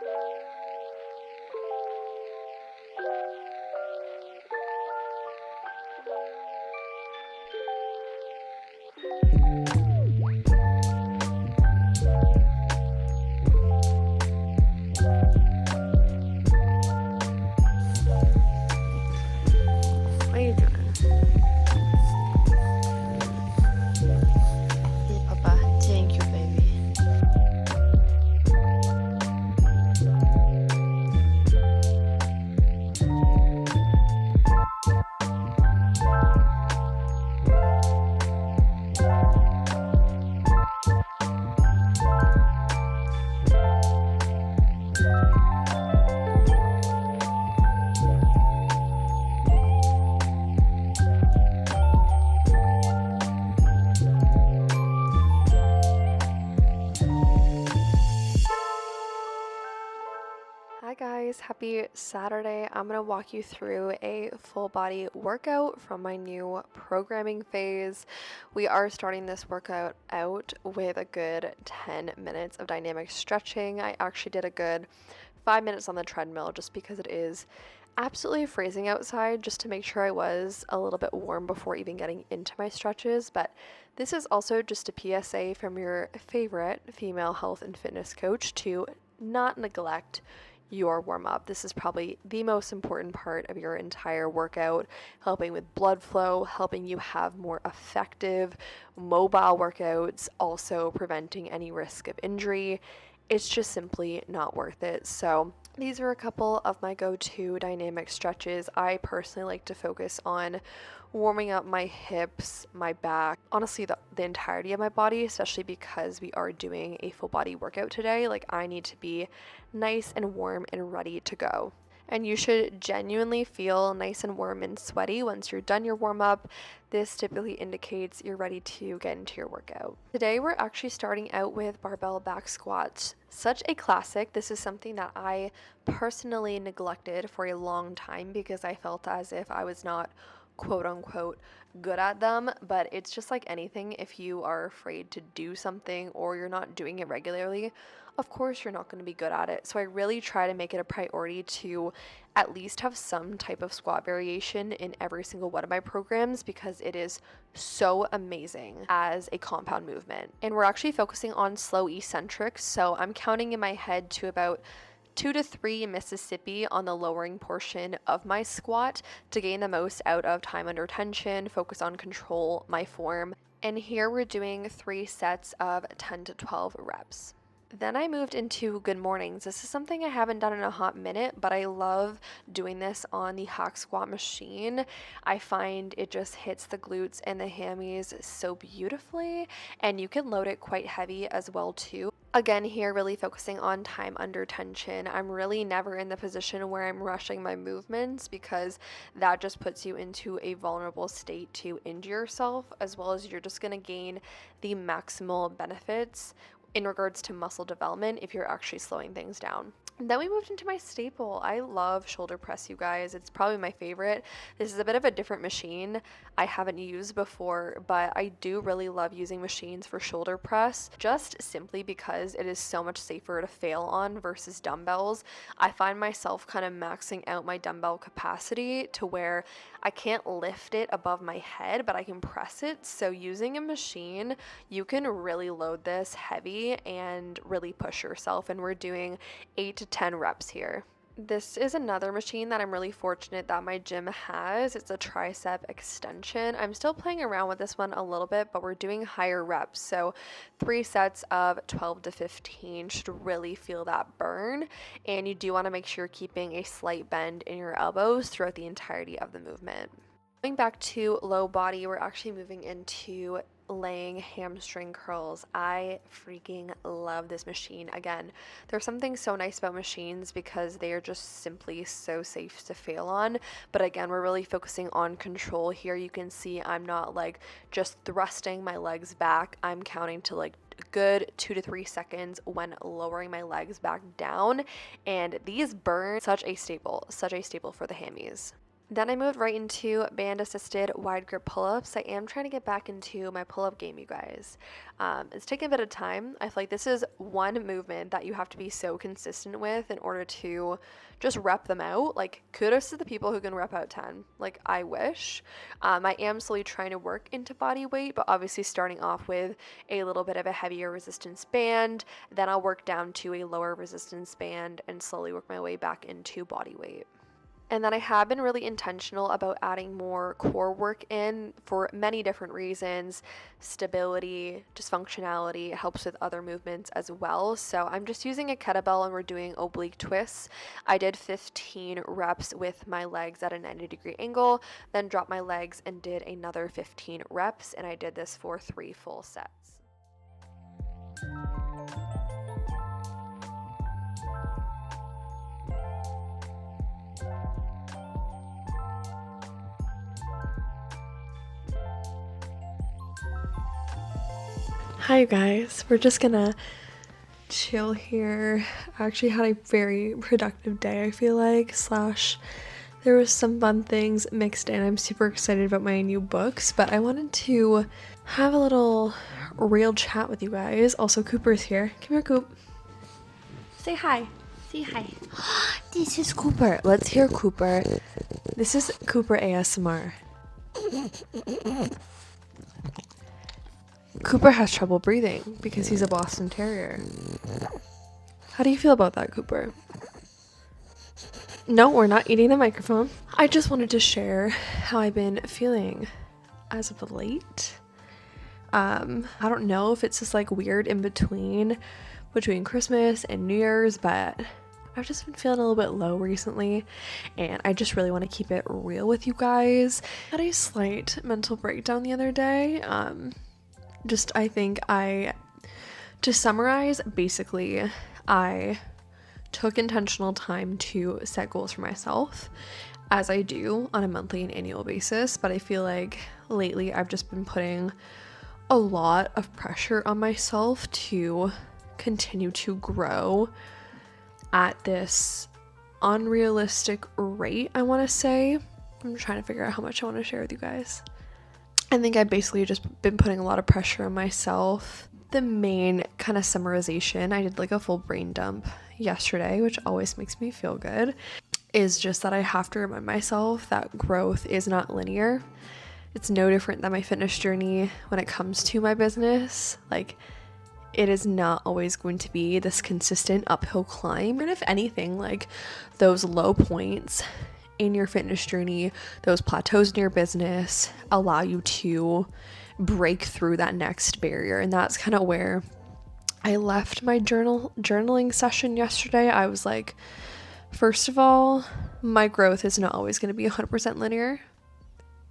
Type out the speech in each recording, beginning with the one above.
What are you doing? Yeah, Papa. Thank you, baby. Hi guys, happy Saturday. I'm going to walk you through a full body workout from my new programming phase. We are starting this workout out with a good 10 minutes of dynamic stretching. I actually did a good 5 minutes on the treadmill just because it is absolutely freezing outside, just to make sure I was a little bit warm before even getting into my stretches. But this is also just a PSA from your favorite female health and fitness coach to not neglect your warm-up. This is probably the most important part of your entire workout, helping with blood flow, helping you have more effective mobile workouts, also preventing any risk of injury. It's just simply not worth it. So these are a couple of my go-to dynamic stretches. I personally like to focus on warming up my hips, my back, honestly the entirety of my body, especially because we are doing a full body workout today. Like, I need to be nice and warm and ready to go. And you should genuinely feel nice and warm and sweaty once you're done your warm-up. This typically indicates you're ready to get into your workout. Today we're actually starting out with barbell back squats. Such a classic. This is something that I personally neglected for a long time because I felt as if I was not quote unquote good at them. But it's just like anything. If you are afraid to do something or you're not doing it regularly, of course you're not going to be good at it. So I really try to make it a priority to at least have some type of squat variation in every single one of my programs because it is so amazing as a compound movement. And we're actually focusing on slow eccentrics. So I'm counting in my head to about 2 to 3 Mississippi on the lowering portion of my squat to gain the most out of time under tension, focus on control, my form. And here we're doing 3 sets of 10 to 12 reps. Then I moved into good mornings. This is something I haven't done in a hot minute, but I love doing this on the hack squat machine. I find it just hits the glutes and the hammies so beautifully, and you can load it quite heavy as well too. Again, here really focusing on time under tension. I'm really never in the position where I'm rushing my movements because that just puts you into a vulnerable state to injure yourself, as well as you're just going to gain the maximal benefits in regards to muscle development if you're actually slowing things down. Then we moved into my staple. I love shoulder press, you guys. It's probably my favorite. This is a bit of a different machine I haven't used before, but I do really love using machines for shoulder press just simply because it is so much safer to fail on versus dumbbells. I find myself kind of maxing out my dumbbell capacity to where I can't lift it above my head, but I can press it. So using a machine, you can really load this heavy and really push yourself. And we're doing 8 to 10 reps here. This is another machine that I'm really fortunate that my gym has. It's a Tricep Extension. I'm still playing around with this one a little bit, but we're doing higher reps. So 3 sets of 12 to 15 should really feel that burn. And you do want to make sure you're keeping a slight bend in your elbows throughout the entirety of the movement. Going back to low body, we're actually moving into laying hamstring curls. I freaking love this machine. Again, there's something so nice about machines because they are just simply so safe to fail on. But again, we're really focusing on control here. You can see I'm not like just thrusting my legs back. I'm counting to like a good 2 to 3 seconds when lowering my legs back down. And these burn such a staple for the hammies. Then I moved right into band assisted wide grip pull-ups. I am trying to get back into my pull-up game, you guys. It's taken a bit of time. I feel like this is one movement that you have to be so consistent with in order to just rep them out. Like, kudos to the people who can rep out 10. Like, I wish. I am slowly trying to work into body weight, but obviously starting off with a little bit of a heavier resistance band. Then I'll work down to a lower resistance band and slowly work my way back into body weight. And then I have been really intentional about adding more core work in for many different reasons. Stability, just functionality, it helps with other movements as well. So I'm just using a kettlebell and we're doing oblique twists. I did 15 reps with my legs at a 90-degree angle, then dropped my legs and did another 15 reps, and I did this for 3 full sets. Hi you guys, we're just gonna chill here. I actually had a very productive day, I feel like, / there was some fun things mixed in. I'm super excited about my new books, but I wanted to have a little real chat with you guys. Also, Cooper's here. Come here, Coop. Say hi. Say hi. This is Cooper. Let's hear Cooper. This is Cooper ASMR. Cooper has trouble breathing because he's a Boston Terrier. How do you feel about that, Cooper? No, we're not eating the microphone. I just wanted to share how I've been feeling as of late. I don't know if it's just like weird in between Christmas and New Year's, but I've just been feeling a little bit low recently, and I just really want to keep it real with you guys. I had a slight mental breakdown the other day. To summarize, basically, I took intentional time to set goals for myself, as I do on a monthly and annual basis, but I feel like lately I've just been putting a lot of pressure on myself to continue to grow at this unrealistic rate, I want to say. I'm trying to figure out how much I want to share with you guys. I think I've basically just been putting a lot of pressure on myself. The main kind of summarization, I did like a full brain dump yesterday, which always makes me feel good, is just that I have to remind myself that growth is not linear. It's no different than my fitness journey when it comes to my business. Like, it is not always going to be this consistent uphill climb. And if anything, like, those low points in your fitness journey, those plateaus in your business, allow you to break through that next barrier. And that's kind of where I left my journaling session yesterday. I was like, first of all, my growth is not always going to be 100% linear,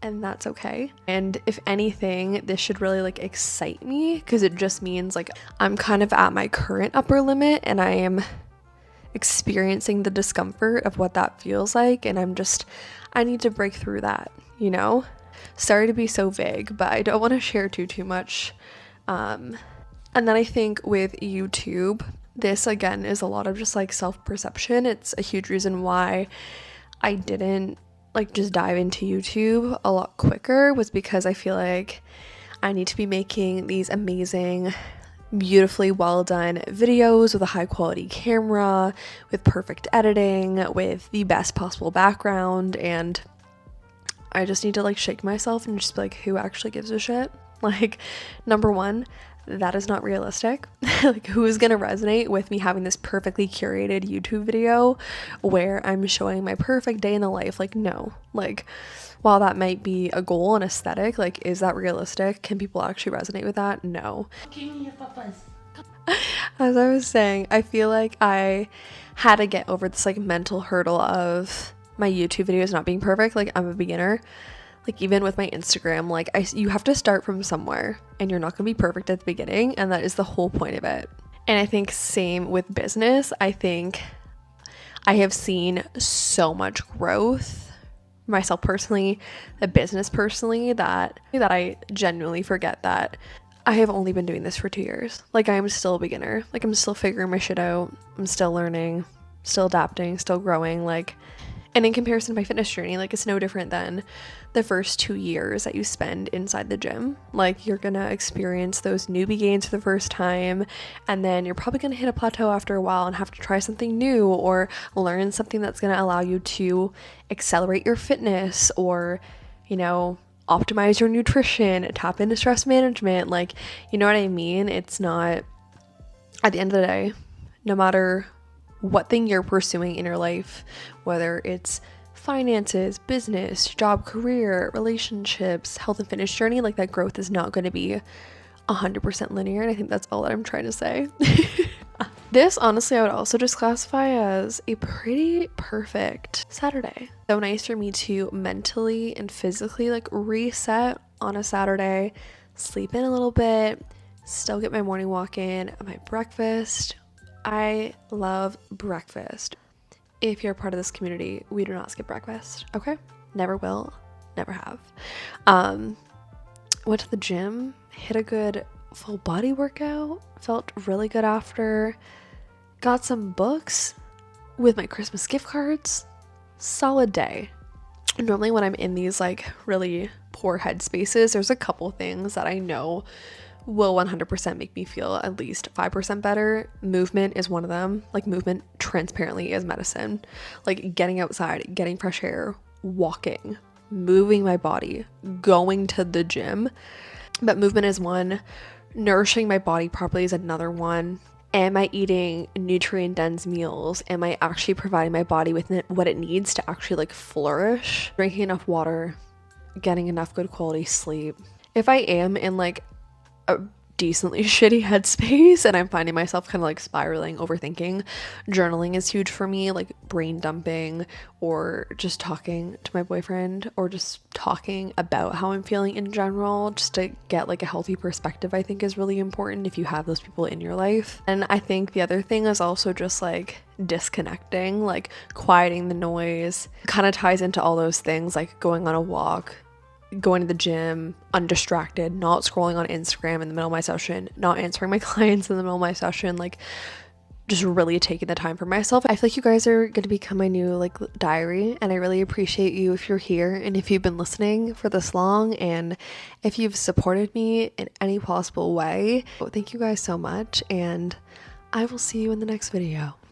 and that's okay. And if anything, this should really like excite me, because it just means like I'm kind of at my current upper limit and I am experiencing the discomfort of what that feels like, and I need to break through that, you know? Sorry to be so vague, but I don't want to share too much. And then I think with YouTube, this again is a lot of just like self-perception. It's a huge reason why I didn't like just dive into YouTube a lot quicker, was because I feel like I need to be making these amazing, beautifully well done videos with a high quality camera, with perfect editing, with the best possible background, and I just need to like shake myself and just be like, who actually gives a shit? Like, number one, that is not realistic. Like, who is gonna resonate with me having this perfectly curated YouTube video where I'm showing my perfect day in the life? Like, no. Like, while that might be a goal and aesthetic, like, is that realistic? Can people actually resonate with that? No. As I was saying, I feel like I had to get over this like mental hurdle of my YouTube videos not being perfect. Like, I'm a beginner. Like, even with my Instagram, like, you have to start from somewhere, and you're not gonna be perfect at the beginning, and that is the whole point of it. And I think same with business. I think I have seen so much growth, myself personally, the business personally, that I genuinely forget that I have only been doing this for 2 years. Like, I am still a beginner. Like, I'm still figuring my shit out. I'm still learning, still adapting, still growing. Like, And in comparison to my fitness journey, like it's no different than the first 2 years that you spend inside the gym. Like you're gonna experience those newbie gains for the first time, and then you're probably gonna hit a plateau after a while and have to try something new or learn something that's gonna allow you to accelerate your fitness or, you know, optimize your nutrition, tap into stress management. Like, you know what I mean? It's not, at the end of the day, no matter what thing you're pursuing in your life, whether it's finances, business, job, career, relationships, health and fitness journey, like that growth is not going to be 100% linear. And I think that's all that I'm trying to say. This, honestly, I would also just classify as a pretty perfect Saturday. So nice for me to mentally and physically like reset on a Saturday, sleep in a little bit, still get my morning walk in, my breakfast. I love breakfast. If you're a part of this community, we do not skip breakfast, okay? Never will, never have. Went to the gym, hit a good full body workout, felt really good after, got some books with my Christmas gift cards. Solid day. Normally when I'm in these like really poor headspaces, there's a couple things that I know will 100% make me feel at least 5% better. Movement is one of them. Like movement transparently is medicine. Like getting outside, getting fresh air, walking, moving my body, going to the gym. But movement is one. Nourishing my body properly is another one. Am I eating nutrient dense meals? Am I actually providing my body with what it needs to actually like flourish? Drinking enough water, getting enough good quality sleep. If I am in like a decently shitty headspace and I'm finding myself kind of like spiraling, overthinking, journaling is huge for me, like brain dumping or just talking to my boyfriend or just talking about how I'm feeling in general, just to get like a healthy perspective, I think is really important if you have those people in your life. And I think the other thing is also just like disconnecting, like quieting the noise. Kind of ties into all those things, like going on a walk, going to the gym, undistracted, not scrolling on Instagram in the middle of my session, not answering my clients in the middle of my session, like just really taking the time for myself. I feel like you guys are going to become my new like diary, and I really appreciate you if you're here and if you've been listening for this long and if you've supported me in any possible way. Thank you guys so much, and I will see you in the next video.